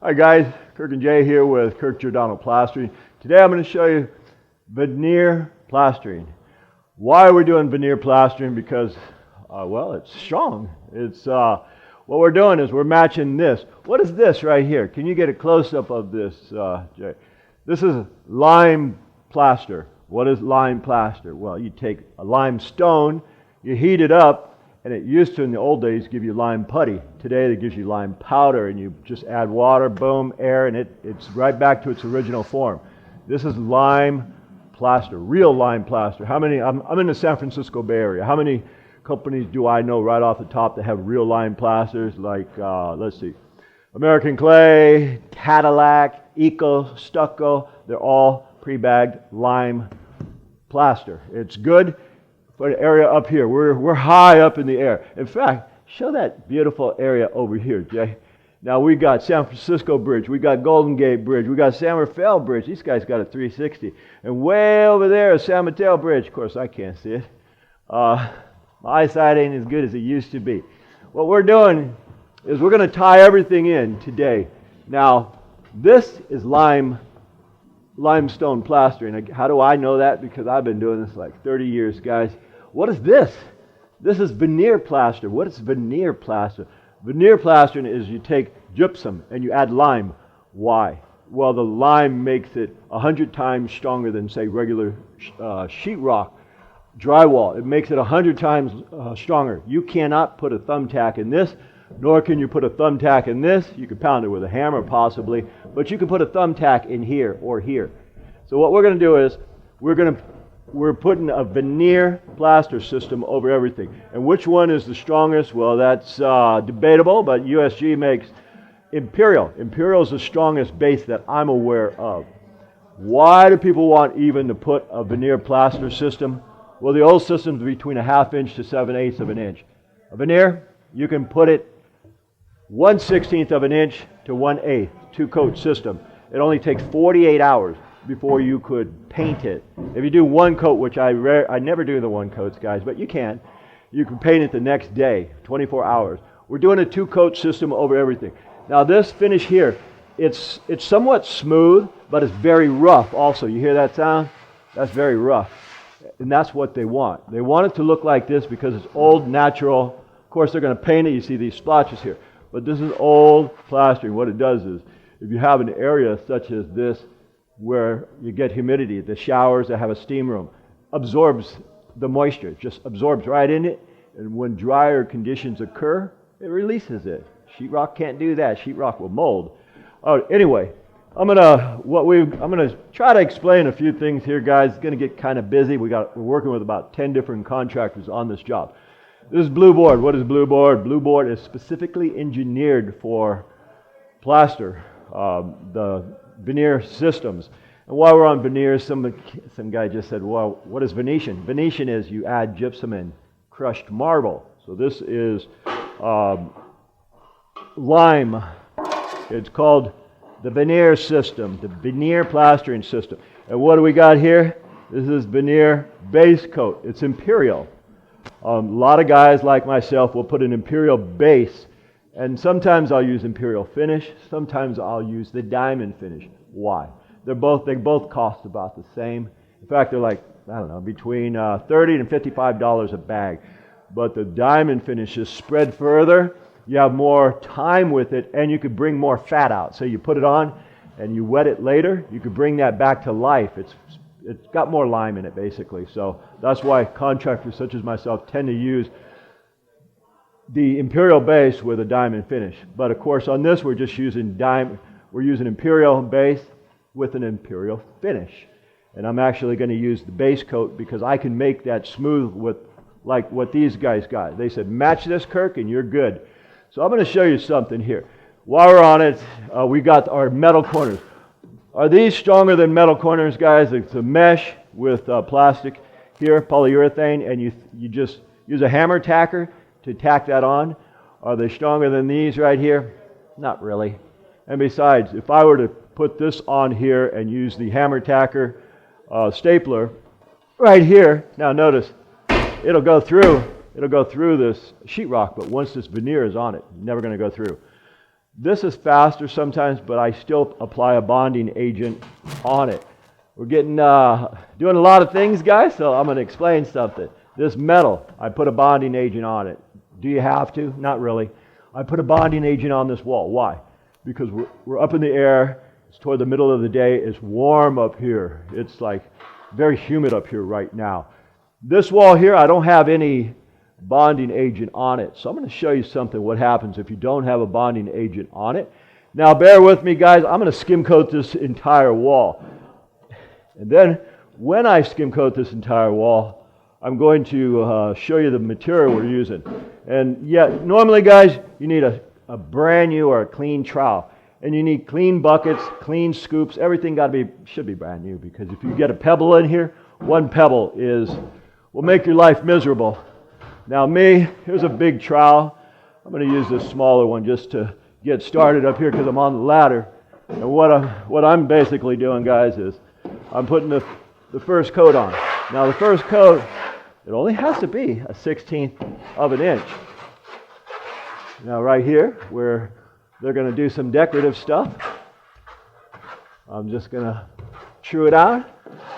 Hi guys, Kirk and Jay here with Kirk Giordano Plastering. Today I'm going to show you veneer plastering. Why are we doing veneer plastering? Because, well, it's strong. It's what we're doing is we're matching this. What is this right here? Can you get a close-up of this, Jay? This is lime plaster. What is lime plaster? Well, you take a limestone, you heat it up, and it used to, in the old days, give you lime putty. Today, it gives you lime powder, and you just add water, boom, air, and it's right back to its original form. This is lime plaster, real lime plaster. How many? I'm in the San Francisco Bay Area. How many companies do I know right off the top that have real lime plasters? Like, let's see, American Clay, Cadillac, Eco, Stucco. They're all pre-bagged lime plaster. It's good. For the area up here, we're high up in the air. In fact, show that beautiful area over here, Jay. Now we got San Francisco Bridge, we got Golden Gate Bridge, we got San Rafael Bridge. These guys got a 360, and way over there is San Mateo Bridge. Of course, I can't see it. My eyesight ain't as good as it used to be. What we're doing is we're going to tie everything in today. Now, this is limestone plastering. How do I know that? Because I've been doing this like 30 years, guys. What is this? This is veneer plaster. What is veneer plaster? Veneer plastering is you take gypsum and you add lime. Why? Well, the lime makes it 100 times stronger than, say, regular sheetrock, drywall. It makes it 100 times stronger. You cannot put a thumbtack in this, nor can you put a thumbtack in this. You can pound it with a hammer possibly, but you can put a thumbtack in here or here. So what we're going to do is we're putting a veneer plaster system over everything. And which one is the strongest? Well, that's debatable, but USG makes Imperial. Imperial is the strongest base that I'm aware of. Why do people want even to put a veneer plaster system? Well, the old system's between a 1/2 inch to 7/8 of an inch. A veneer, you can put it 1/16 of an inch to 1/8, 2-coat system. It only takes 48 hours before you could paint it. If you do 1 coat, which I never do the 1 coats, guys, but you can paint it the next day, 24 hours. We're doing a 2-coat system over everything. Now this finish here, it's somewhat smooth, but it's very rough also. You hear that sound? That's very rough. And that's what they want. They want it to look like this because it's old, natural. Of course, they're going to paint it. You see these splotches here. But this is old plastering. What it does is, if you have an area such as this, where you get humidity, the showers that have a steam room, absorbs the moisture, just absorbs right in it, and when drier conditions occur, it releases it. Sheetrock can't do that. Sheetrock will mold. Oh, anyway, I'm gonna try to explain a few things here, guys. It's gonna get kind of busy. We're working with about 10 different contractors on this job. This is blue board. What is blue board? Blue board is specifically engineered for plaster, the veneer systems. And while we're on veneers, some guy just said, well, what is Venetian? Venetian is you add gypsum and crushed marble. So this is lime. It's called the veneer system, the veneer plastering system. And what do we got here? This is veneer base coat. It's Imperial. A lot of guys like myself will put an Imperial base, and sometimes I'll use Imperial finish, sometimes I'll use the diamond finish. Why? They both cost about the same. In fact, they're like, I don't know, between $30 and $55 a bag. But the diamond finish is spread further, you have more time with it, and you could bring more fat out. So you put it on and you wet it later, you could bring that back to life. It's got more lime in it, basically. So that's why contractors such as myself tend to use the Imperial base with a diamond finish. But of course, on this, we're just using we're using Imperial base with an Imperial finish. And I'm actually going to use the base coat because I can make that smooth with like what these guys got. They said, match this, Kirk, and you're good. So I'm going to show you something here. While we're on it, we got our metal corners. Are these stronger than metal corners, guys? It's a mesh with plastic here, polyurethane, and you just use a hammer tacker to tack that on. Are they stronger than these right here? Not really. And besides, if I were to put this on here and use the hammer tacker stapler right here, now notice, it'll go through this sheetrock, but once this veneer is on it, it's never going to go through. This is faster sometimes, but I still apply a bonding agent on it. We're getting doing a lot of things, guys, so I'm going to explain something. This metal, I put a bonding agent on it. Do you have to? Not really. I put a bonding agent on this wall. Why? Because we're up in the air. It's toward the middle of the day. It's warm up here. It's like very humid up here right now. This wall here, I don't have any bonding agent on it. So I'm going to show you something, what happens if you don't have a bonding agent on it. Now bear with me, guys. I'm going to skim coat this entire wall. And then when I skim coat this entire wall, I'm going to show you the material we're using. And yeah, normally, guys, you need a brand new or a clean trowel. And you need clean buckets, clean scoops. Everything should be brand new, because if you get a pebble in here, one pebble will make your life miserable. Now me, here's a big trowel. I'm going to use this smaller one just to get started up here because I'm on the ladder. And what I'm basically doing, guys, is I'm putting the first coat on. Now the first coat, it only has to be a 1/16 of an inch. Now right here, where they're going to do some decorative stuff, I'm just going to true it out.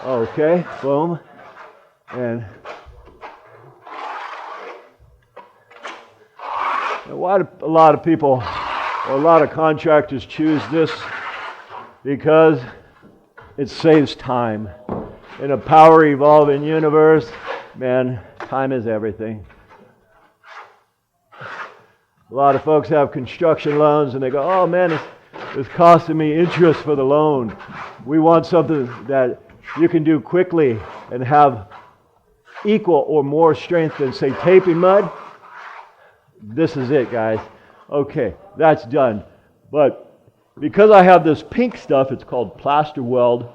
Okay, boom. And why do a lot of people, or a lot of contractors choose this? Because it saves time. In a power evolving universe, man, time is everything. A lot of folks have construction loans and they go, oh man, it's costing me interest for the loan. We want something that you can do quickly and have equal or more strength than, say, taping mud. This is it, guys. Okay, that's done. But because I have this pink stuff, it's called Plaster Weld.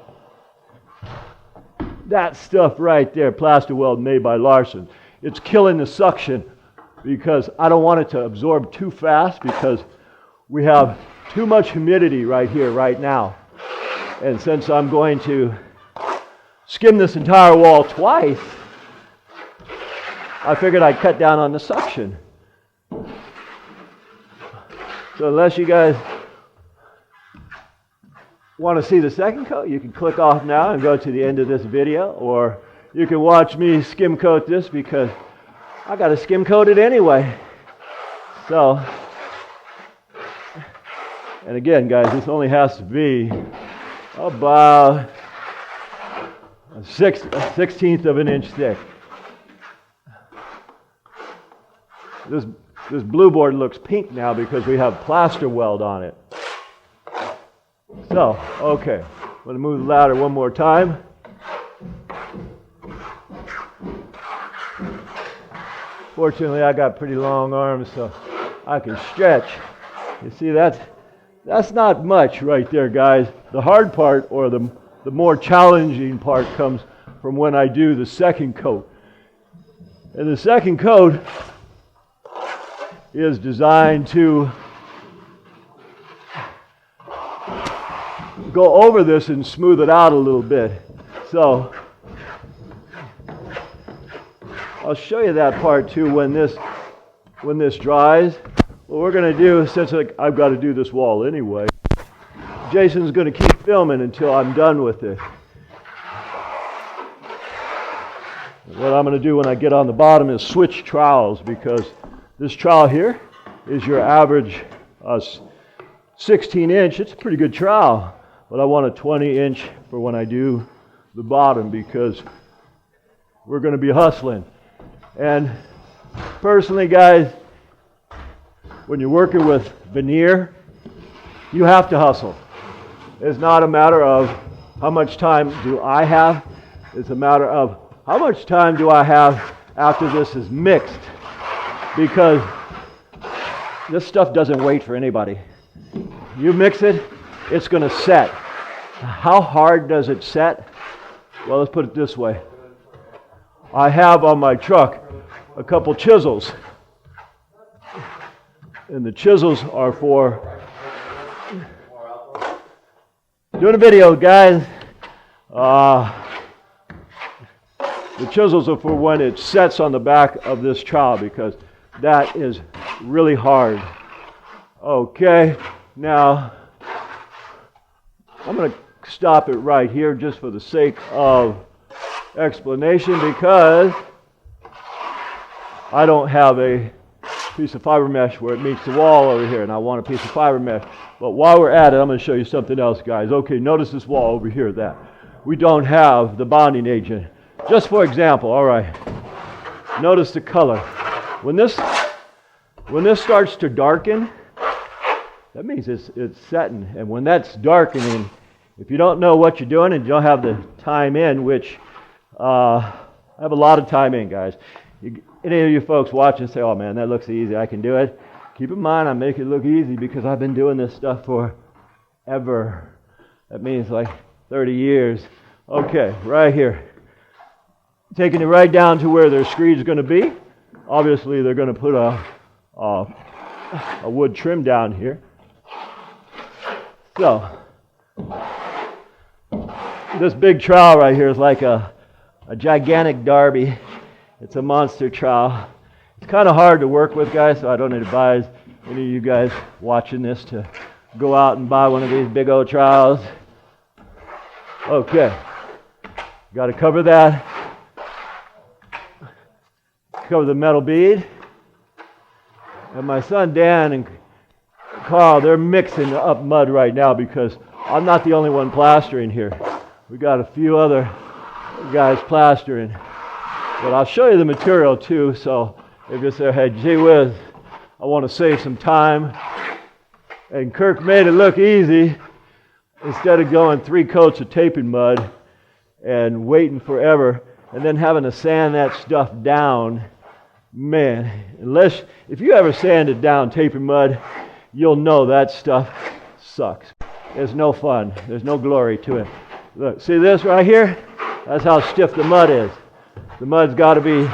That stuff right there, Plaster Weld made by Larson. It's killing the suction because I don't want it to absorb too fast, because we have too much humidity right here, right now. And since I'm going to skim this entire wall twice, I figured I'd cut down on the suction. So unless you guys want to see the second coat, you can click off now and go to the end of this video, or you can watch me skim coat this because I got to skim coat it anyway. So, and again, guys, this only has to be about a 1/16 of an inch thick. This blue board looks pink now because we have plaster weld on it. So, okay, I'm going to move the ladder one more time. Fortunately, I got pretty long arms, so I can stretch. You see, that's not much right there, guys. The hard part, or the more challenging part, comes from when I do the second coat. And the second coat is designed to go over this and smooth it out a little bit. So I'll show you that part too when this dries. What we're going to do, since I've got to do this wall anyway, Jason's going to keep filming until I'm done with it. What I'm going to do when I get on the bottom is switch trowels, because this trowel here is your average 16 inch. It's a pretty good trowel, but I want a 20 inch for when I do the bottom, because we're going to be hustling. And personally, guys, when you're working with veneer, you have to hustle. It's not a matter of how much time do I have. It's a matter of how much time do I have after this is mixed. Because this stuff doesn't wait for anybody. You mix it, it's going to set. How hard does it set? Well, let's put it this way. I have on my truck a couple chisels. And the chisels are for doing a video, guys. The chisels are for when it sets on the back of this trowel, because that is really hard. Okay, Now, I'm going to stop it right here just for the sake of explanation, because I don't have a piece of fiber mesh where it meets the wall over here, and I want a piece of fiber mesh. But while we're at it, I'm going to show you something else, guys. Okay, notice this wall over here that we don't have the bonding agent. Just for example, all right, notice the color. When this starts to darken, that means it's setting. And when that's darkening, if you don't know what you're doing and you don't have the time in, which I have a lot of time in, guys. Any of you folks watching say, oh man, that looks easy, I can do it. Keep in mind, I make it look easy because I've been doing this stuff forever. That means like 30 years. Okay, right here. Taking it right down to where their screed's going to be. Obviously, they're going to put a wood trim down here. So, this big trowel right here is like a gigantic derby. It's a monster trowel. It's kind of hard to work with, guys, so I don't advise any of you guys watching this to go out and buy one of these big old trowels. Okay. Got to cover that. Cover the metal bead. And my son Dan and Carl, they're mixing up mud right now because I'm not the only one plastering here. We got a few other guys plastering. But I'll show you the material too, so if you say, hey, gee whiz, I want to save some time. And Kirk made it look easy. Instead of going 3 coats of taping mud and waiting forever and then having to sand that stuff down, man, if you ever sanded down taping mud, you'll know that stuff sucks. It's no fun. There's no glory to it. Look, see this right here? That's how stiff the mud is. The mud's got to be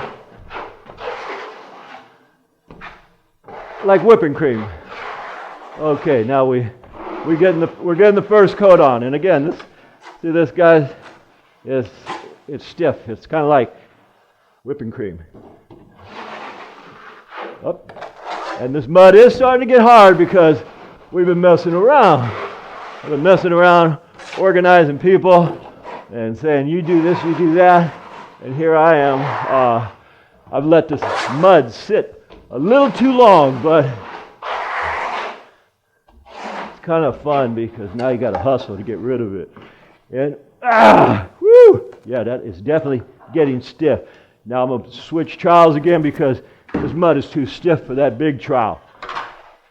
like whipping cream. Okay, now we're getting the first coat on, and again, this guys, it's stiff. It's kind of like whipping cream. Up, and this mud is starting to get hard because we've been messing around. I've been messing around, organizing people, and saying you do this, you do that. And here I am. I've let this mud sit a little too long, but it's kind of fun because now you got to hustle to get rid of it. And yeah, that is definitely getting stiff. Now I'm going to switch trowels again because this mud is too stiff for that big trowel.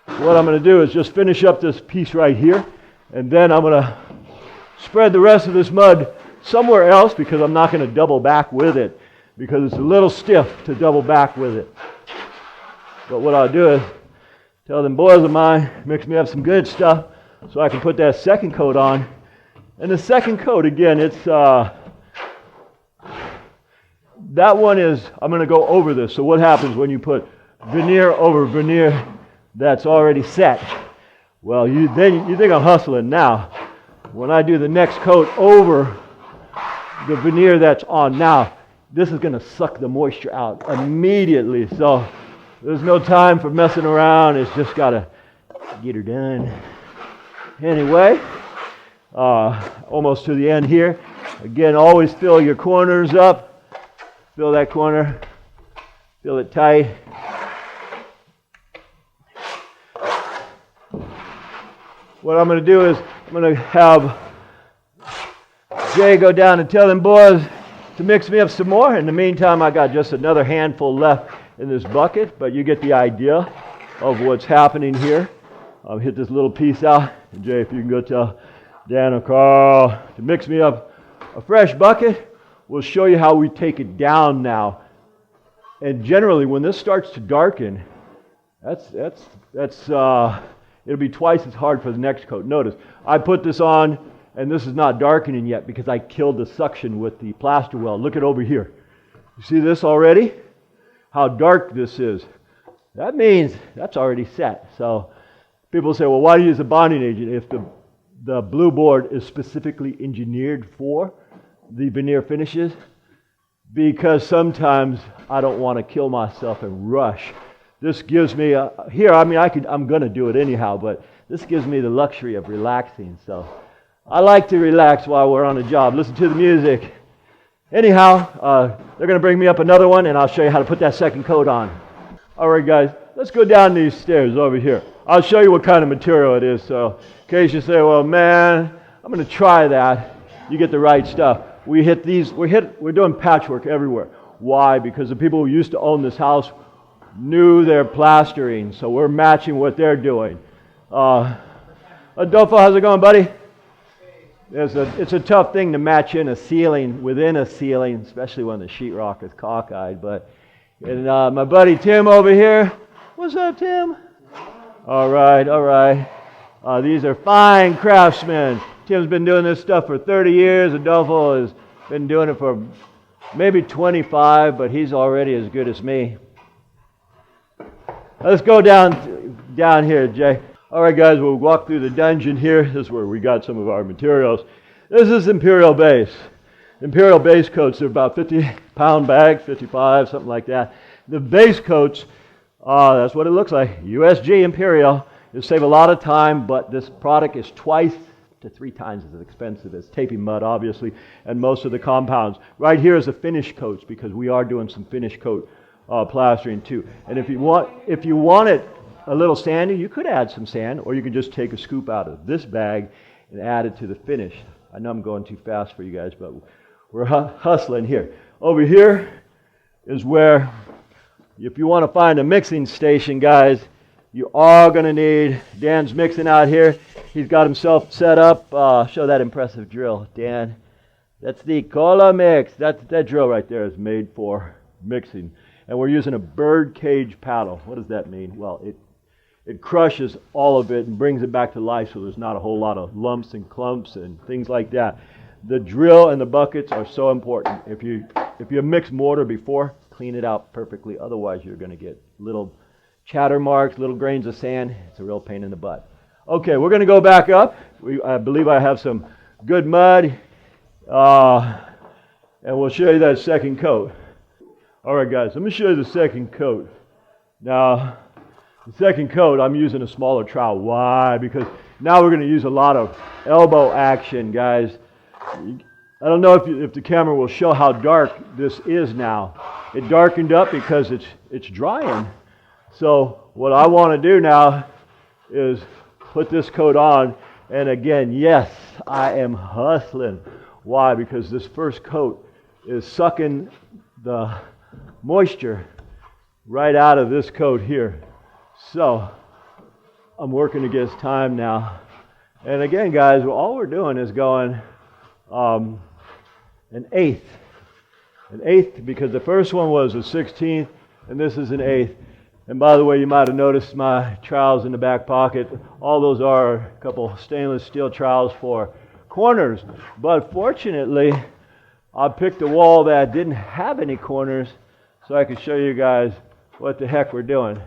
What I'm going to do is just finish up this piece right here, and then I'm going to spread the rest of this mud somewhere else because I'm not going to double back with it because it's a little stiff to double back with it. But what I'll do is tell them boys of mine, mix me up some good stuff so I can put that second coat on. And the second coat, again, it's that one is, I'm going to go over this. So what happens when you put veneer over veneer that's already set? Well, you think I'm hustling now. When I do the next coat over the veneer that's on now, this is going to suck the moisture out immediately. So there's no time for messing around. It's just got to get her done. Anyway, almost to the end here. Again, always fill your corners up. Fill that corner. Fill it tight. What I'm going to do is I'm going to have Jay go down and tell them boys to mix me up some more. In the meantime, I got just another handful left in this bucket, but you get the idea of what's happening here. I'll hit this little piece out. And Jay, if you can go tell Dan or Carl to mix me up a fresh bucket. We'll show you how we take it down now. And generally, when this starts to darken, it'll be twice as hard for the next coat. Notice, I put this on, and this is not darkening yet because I killed the suction with the plaster weld. Look at over here. You see this already? How dark this is. That means that's already set. So people say, well, why do you use a bonding agent if the blue board is specifically engineered for the veneer finishes? Because sometimes I don't want to kill myself and rush. This gives me I'm going to do it anyhow, but this gives me the luxury of relaxing. So I like to relax while we're on the job. Listen to the music. Anyhow, they're going to bring me up another one, and I'll show you how to put that second coat on. All right, guys, let's go down these stairs over here. I'll show you what kind of material it is. So in case you say, well, man, I'm going to try that, you get the right stuff. We're doing patchwork everywhere. Why? Because the people who used to own this house knew their plastering, so we're matching what they're doing. Adolfo, how's it going, buddy? It's a tough thing to match in a ceiling within a ceiling, especially when the sheetrock is cockeyed. And my buddy Tim over here. What's up, Tim? All right. These are fine craftsmen. Tim's been doing this stuff for 30 years. Adolfo has been doing it for maybe 25, but he's already as good as me. Let's go down here, Jay. All right, guys, we'll walk through the dungeon here. This is where we got some of our materials. This is Imperial base. Imperial base coats are about 50-pound bags, 55, something like that. The base coats, that's what it looks like. USG Imperial. It'll save a lot of time, but this product is 2 to 3 times as expensive as taping mud, obviously, and most of the compounds. Right here is the finish coats, because we are doing some finish coat plastering too. And if you want it a little sandy, you could add some sand, or you can just take a scoop out of this bag and add it to the finish. I know I'm going too fast for you guys, but we're hustling here. Over here is where, if you want to find a mixing station, guys, you are going to need, Dan's mixing out here. He's got himself set up. Show that impressive drill, Dan. That's the cola mix. That drill right there is made for mixing. And we're using a bird cage paddle. What does that mean? Well, it crushes all of it and brings it back to life, so there's not a whole lot of lumps and clumps and things like that. The drill and the buckets are so important. If you mix mortar before, clean it out perfectly. Otherwise, you're going to get little chatter marks, little grains of sand. It's a real pain in the butt. Okay, we're going to go back up. I believe I have some good mud, and we'll show you that second coat. All right, guys, let me show you the second coat. Now, the second coat, I'm using a smaller trowel. Why? Because now we're going to use a lot of elbow action, guys. I don't know if the camera will show how dark this is now. It darkened up because it's drying. So what I want to do now is put this coat on. And again, yes, I am hustling. Why? Because this first coat is sucking the moisture right out of this coat here. So I'm working against time now. And again, guys, all we're doing is going an eighth. An eighth, because the first one was a 16th, and this is an eighth. And by the way, you might have noticed my trowels in the back pocket. All those are a couple stainless steel trowels for corners. But fortunately, I picked a wall that didn't have any corners, so I could show you guys what the heck we're doing.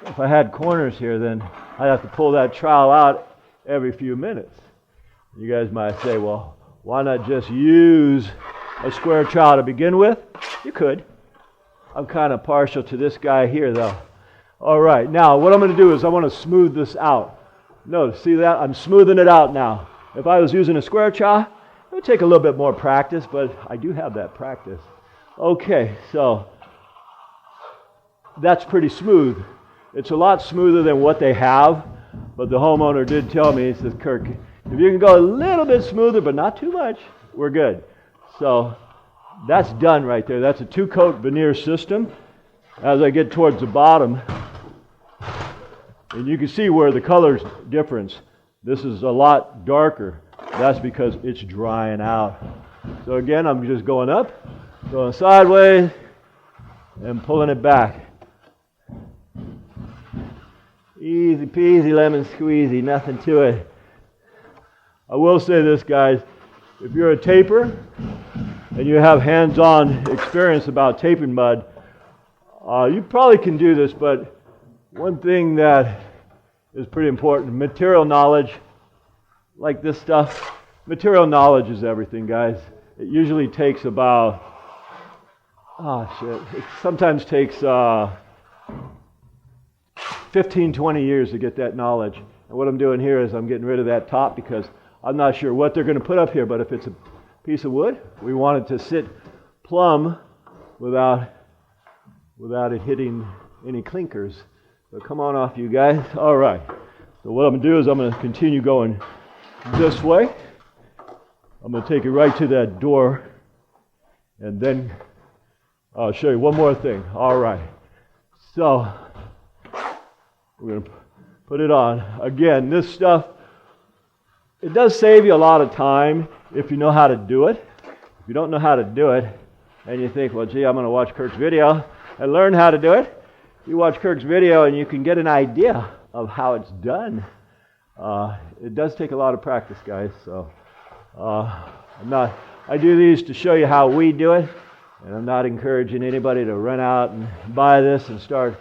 If I had corners here, then I'd have to pull that trowel out every few minutes. You guys might say, well, why not just use a square trowel to begin with? You could. I'm kind of partial to this guy here, though. All right, now what I'm going to do is I want to smooth this out. Notice, see that? I'm smoothing it out now. If I was using a square trowel, it would take a little bit more practice, but I do have that practice. Okay, so that's pretty smooth. It's a lot smoother than what they have, but the homeowner did tell me, he says, Kirk, if you can go a little bit smoother, but not too much, we're good. So that's done right there. That's a 2-coat veneer system. As I get towards the bottom, and you can see where the color's difference. This is a lot darker. That's because it's drying out. So again, I'm just going up, going sideways, and pulling it back. Easy peasy, lemon squeezy, nothing to it. I will say this, guys. If you're a taper and you have hands-on experience about taping mud, you probably can do this, but one thing that is pretty important, material knowledge, like this stuff, material knowledge is everything, guys. It usually takes about, it sometimes takes 15, 20 years to get that knowledge. And what I'm doing here is I'm getting rid of that top because I'm not sure what they're going to put up here, but if it's a piece of wood, we want it to sit plumb without it hitting any clinkers. So come on off, you guys. All right. So what I'm going to do is I'm going to continue going this way. I'm going to take it right to that door, and then I'll show you one more thing. All right. So we're going to put it on. Again, this stuff, it does save you a lot of time if you know how to do it. If you don't know how to do it, and you think, well, gee, I'm going to watch Kirk's video and learn how to do it, you watch Kirk's video and you can get an idea of how it's done. It does take a lot of practice, guys. So I do these to show you how we do it, and I'm not encouraging anybody to run out and buy this and start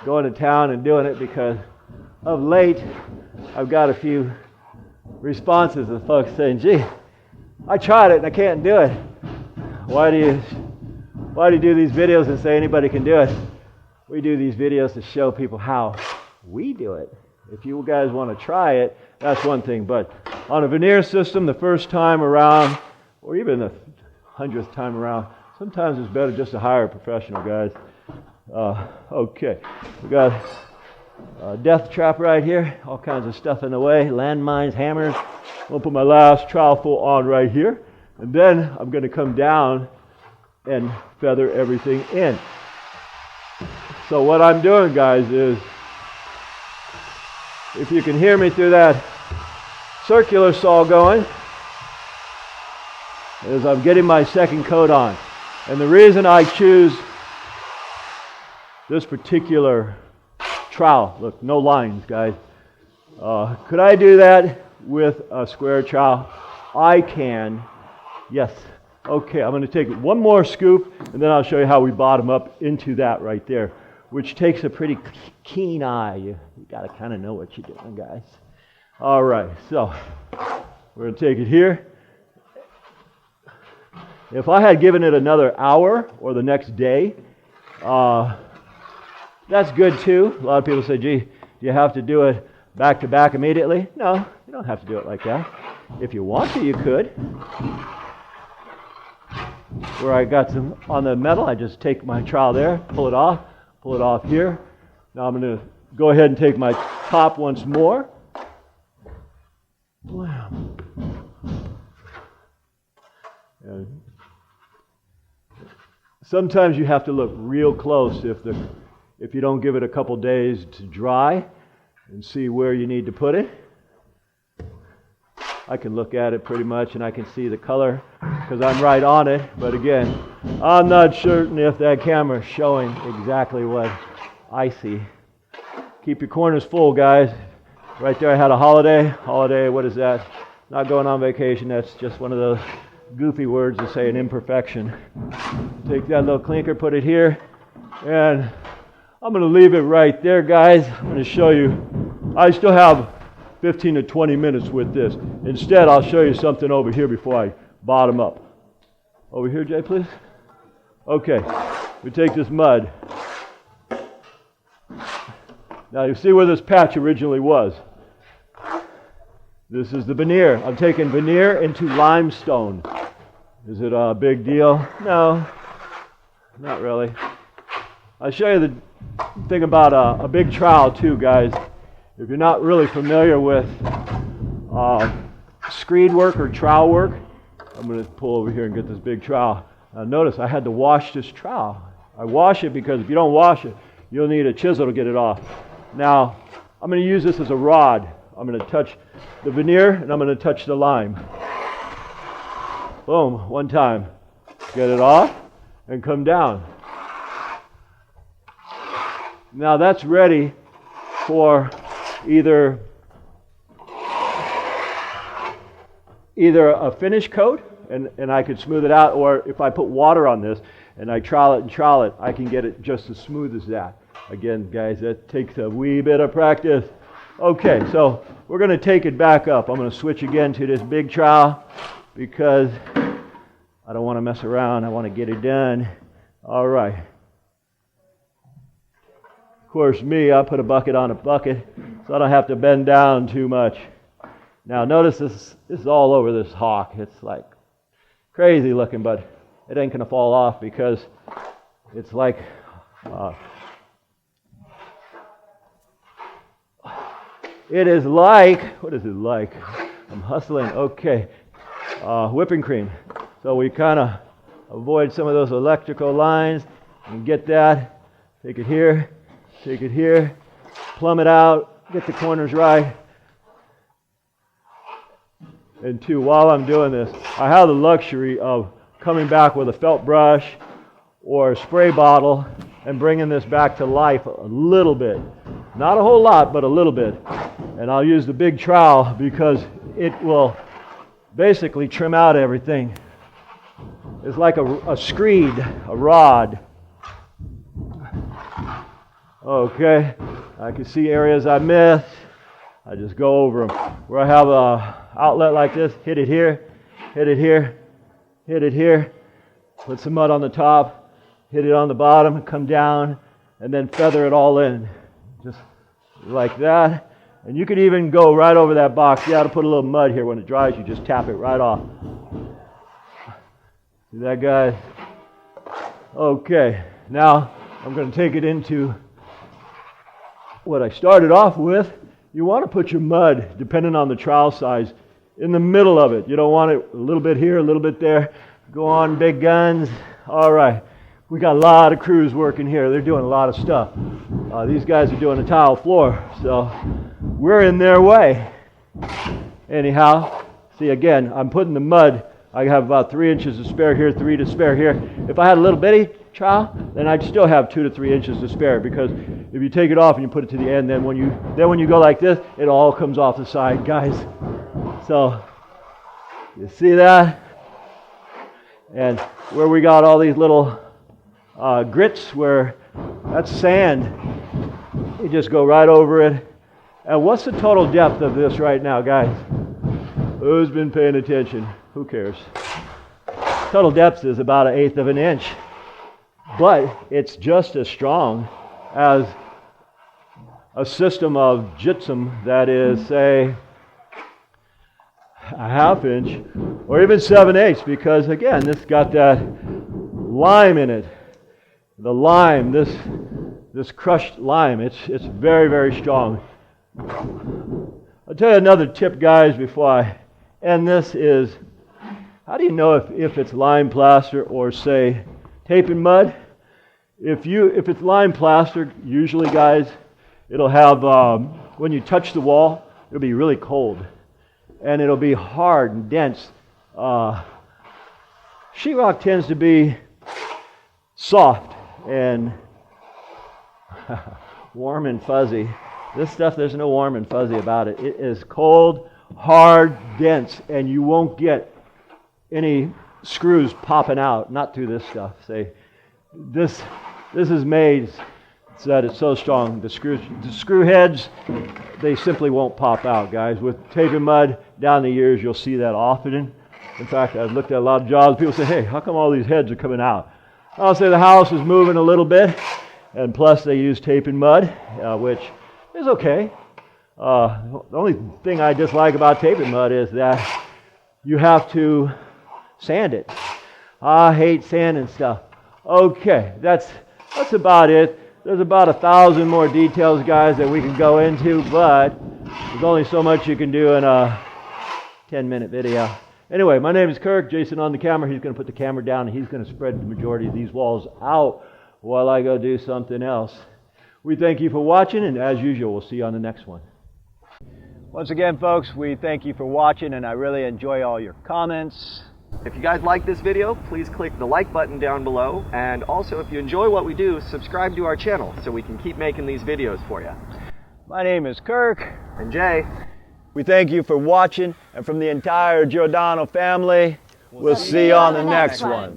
going to town and doing it, because of late I've got a few responses of folks saying, gee, I tried it and I can't do it. Why do you do these videos and say anybody can do it? We do these videos to show people how we do it. If you guys want to try it, that's one thing. But on a veneer system, the first time around, or even the 100th time around, sometimes it's better just to hire a professional, guys. Okay, we got a death trap right here, all kinds of stuff in the way, landmines, hammers. I'll put my last trowel full on right here, and then I'm going to come down and feather everything in. So what I'm doing, guys, is, if you can hear me through that circular saw going, is I'm getting my second coat on. And the reason I choose this particular trowel, look, no lines, guys. Could I do that with a square trowel? I can. Yes. Okay, I'm going to take one more scoop, and then I'll show you how we bottom up into that right there, which takes a pretty keen eye. You got to kind of know what you're doing, guys. All right, so we're going to take it here. If I had given it another hour or the next day, that's good too. A lot of people say, gee, do you have to do it back to back immediately? No, you don't have to do it like that. If you want to, you could. Where I got some on the metal, I just take my trowel there, pull it off here. Now I'm going to go ahead and take my top once more. Wow. And sometimes you have to look real close if you don't give it a couple days to dry and see where you need to put it. I can look at it pretty much and I can see the color because I'm right on it. But again, I'm not certain if that camera's showing exactly what I see. Keep your corners full, guys. Right there I had a holiday, what is that? Not going on vacation, that's just one of those goofy words to say an imperfection. Take that little clinker, put it here, and I'm going to leave it right there, guys. I'm going to show you. I still have 15 to 20 minutes with this. Instead, I'll show you something over here before I bottom up. Over here, Jay, please. Okay, we take this mud. Now you see where this patch originally was. This is the veneer. I'm taking veneer into limestone. Is it a big deal? No, not really. I'll show you the thing about a big trowel too, guys. If you're not really familiar with screed work or trowel work, I'm going to pull over here and get this big trowel. Now notice I had to wash this trowel. I wash it because if you don't wash it, you'll need a chisel to get it off. Now, I'm going to use this as a rod. I'm going to touch the veneer and I'm going to touch the lime. Boom, one time. Get it off and come down. Now that's ready for either a finish coat and I could smooth it out, or if I put water on this and I trowel it, I can get it just as smooth as that. Again, guys, that takes a wee bit of practice. Okay, so we're going to take it back up. I'm going to switch again to this big trowel because I don't want to mess around. I want to get it done. All right. course, I put a bucket on a bucket so I don't have to bend down too much. Now notice this is all over this hawk. It's like crazy looking, but it ain't going to fall off because it's like it is like, what is it like? I'm hustling. Okay. Whipping cream. So we kind of avoid some of those electrical lines and get that. Take it here, plumb it out, get the corners right. And two, while I'm doing this, I have the luxury of coming back with a felt brush or a spray bottle and bringing this back to life a little bit. Not a whole lot, but a little bit. And I'll use the big trowel because it will basically trim out everything. It's like a screed, a rod. Okay, I can see areas I missed. I just go over them. Where I have a outlet like this, hit it here, hit it here, hit it here. Put some mud on the top, hit it on the bottom, come down, and then feather it all in. Just like that. And you could even go right over that box. You got to put a little mud here. When it dries, you just tap it right off. See that, guys? Okay, now I'm going to take it into what I started off with. You want to put your mud, depending on the trowel size, in the middle of it. You don't want it a little bit here, a little bit there. Go on, big guns. All right. We got a lot of crews working here. They're doing a lot of stuff. These guys are doing a tile floor, so we're in their way. Anyhow, see again, I'm putting the mud. I have about 3 inches to spare here, 3 to spare here. If I had a little bitty trowel, then I'd still have 2 to 3 inches to spare, because if you take it off and you put it to the end, then when you go like this, it all comes off the side, guys. So you see that? And where we got all these little grits, where that's sand, you just go right over it. And what's the total depth of this right now, guys? Who's been paying attention? Who cares? Total depth is about 1/8 of an inch, but it's just as strong as a system of gypsum that is, say, 1/2 inch or even 7/8, because again, this got that lime in it. The lime, this crushed lime, it's very, very strong. I'll tell you another tip, guys, before I end this is, how do you know if it's lime plaster or, say, tape and mud? If it's lime plaster, usually, guys, it'll have, when you touch the wall, it'll be really cold. And it'll be hard and dense. Sheetrock tends to be soft and warm and fuzzy. This stuff, there's no warm and fuzzy about it. It is cold, hard, dense, and you won't get any screws popping out. Not through this stuff. Say, this is made so that it's so strong. The screw heads, they simply won't pop out, guys. With tape and mud, down the years, you'll see that often. In fact, I've looked at a lot of jobs. People say, "Hey, how come all these heads are coming out?" I'll say the house is moving a little bit, and plus they use tape and mud, which is okay. The only thing I dislike about tape and mud is that you have to sand it. I hate sanding stuff. Okay, that's about it. There's about 1,000 more details, guys, that we can go into, but there's only so much you can do in a 10-minute video. Anyway, my name is Kirk. Jason on the camera. He's going to put the camera down, and he's going to spread the majority of these walls out while I go do something else. We thank you for watching, and as usual, we'll see you on the next one. Once again, folks, we thank you for watching, and I really enjoy all your comments. If you guys like this video, please click the like button down below, and also if you enjoy what we do, subscribe to our channel so we can keep making these videos for you. My name is Kirk. And Jay. We thank you for watching, and from the entire Giordano family, we'll see you on the next one.